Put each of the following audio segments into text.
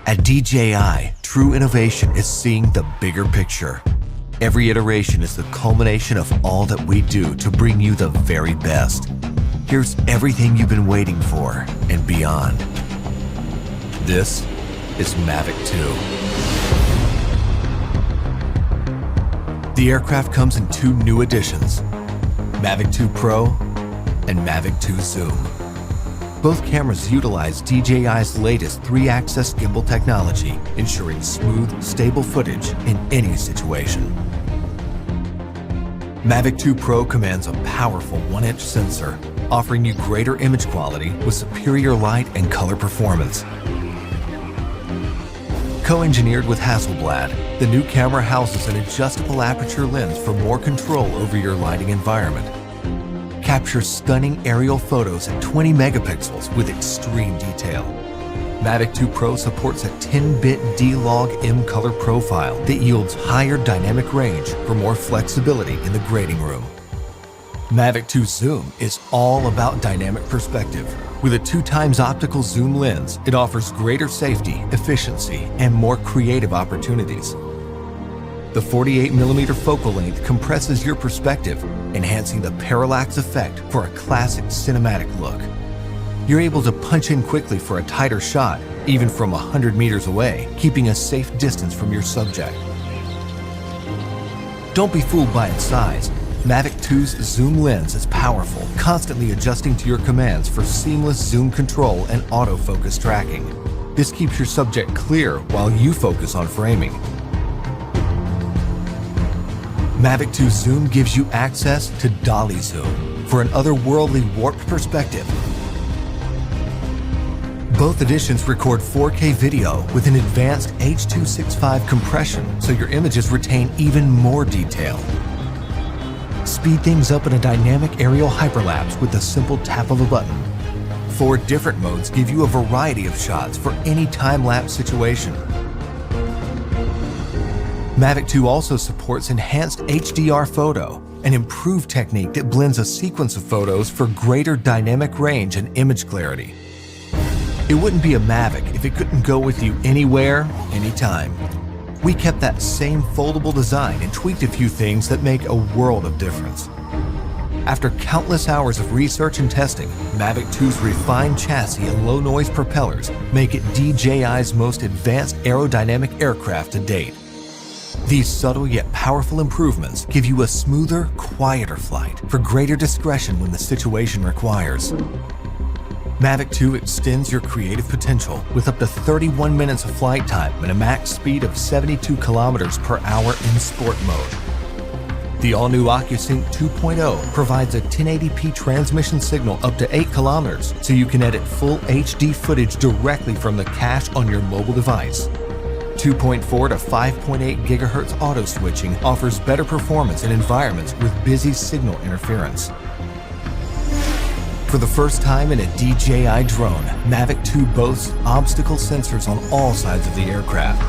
At DJI, true innovation is seeing the bigger picture. Every iteration is the culmination of all that we do to bring you the very best. Here's everything you've been waiting for and beyond. This is Mavic 2. The aircraft comes in two new editions, Mavic 2 Pro and Mavic 2 Zoom. Both cameras utilize DJI's latest 3-axis gimbal technology, ensuring smooth, stable footage in any situation. Mavic 2 Pro commands a powerful 1-inch sensor, offering you greater image quality with superior light and color performance. Co-engineered with Hasselblad, the new camera houses an adjustable aperture lens for more control over your lighting environment. Captures stunning aerial photos at 20 megapixels with extreme detail. Mavic 2 Pro supports a 10-bit D-Log M color profile that yields higher dynamic range for more flexibility in the grading room. Mavic 2 Zoom is all about dynamic perspective. With a 2x optical zoom lens, it offers greater safety, efficiency, and more creative opportunities. The 48mm focal length compresses your perspective, enhancing the parallax effect for a classic cinematic look. You're able to punch in quickly for a tighter shot, even from 100 meters away, keeping a safe distance from your subject. Don't be fooled by its size. Mavic 2's zoom lens is powerful, constantly adjusting to your commands for seamless zoom control and autofocus tracking. This keeps your subject clear while you focus on framing. Mavic 2 Zoom gives you access to dolly zoom for an otherworldly warped perspective. Both editions record 4K video with an advanced H.265 compression, so your images retain even more detail. Speed things up in a dynamic aerial hyperlapse with the simple tap of a button. 4 different modes give you a variety of shots for any time-lapse situation. Mavic 2 also supports enhanced HDR photo, an improved technique that blends a sequence of photos for greater dynamic range and image clarity. It wouldn't be a Mavic if it couldn't go with you anywhere, anytime. We kept that same foldable design and tweaked a few things that make a world of difference. After countless hours of research and testing, Mavic 2's refined chassis and low-noise propellers make it DJI's most advanced aerodynamic aircraft to date. These subtle yet powerful improvements give you a smoother, quieter flight for greater discretion when the situation requires. Mavic 2 extends your creative potential with up to 31 minutes of flight time and a max speed of 72 kilometers per hour in sport mode. The all-new OcuSync 2.0 provides a 1080p transmission signal up to 8 kilometers, so you can edit full HD footage directly from the cache on your mobile device. 2.4 to 5.8 GHz auto switching offers better performance in environments with busy signal interference. For the first time in a DJI drone, Mavic 2 boasts obstacle sensors on all sides of the aircraft.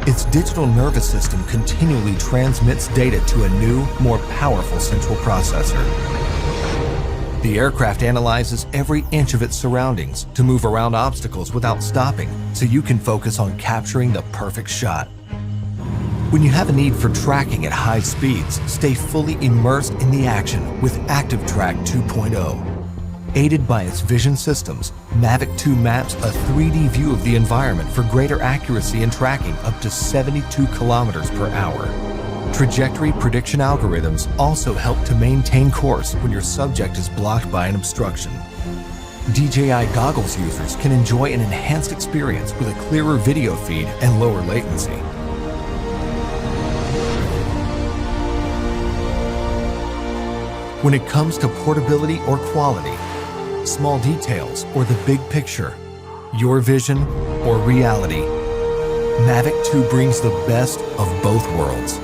Its digital nervous system continually transmits data to a new, more powerful central processor. The aircraft analyzes every inch of its surroundings to move around obstacles without stopping, so you can focus on capturing the perfect shot. When you have a need for tracking at high speeds, stay fully immersed in the action with ActiveTrack 2.0. Aided by its vision systems, Mavic 2 maps a 3D view of the environment for greater accuracy in tracking up to 72 kilometers per hour. Trajectory prediction algorithms also help to maintain course when your subject is blocked by an obstruction. DJI goggles users can enjoy an enhanced experience with a clearer video feed and lower latency. When it comes to portability or quality, small details or the big picture, your vision or reality, Mavic 2 brings the best of both worlds.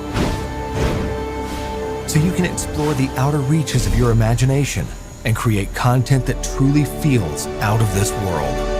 So you can explore the outer reaches of your imagination and create content that truly feels out of this world.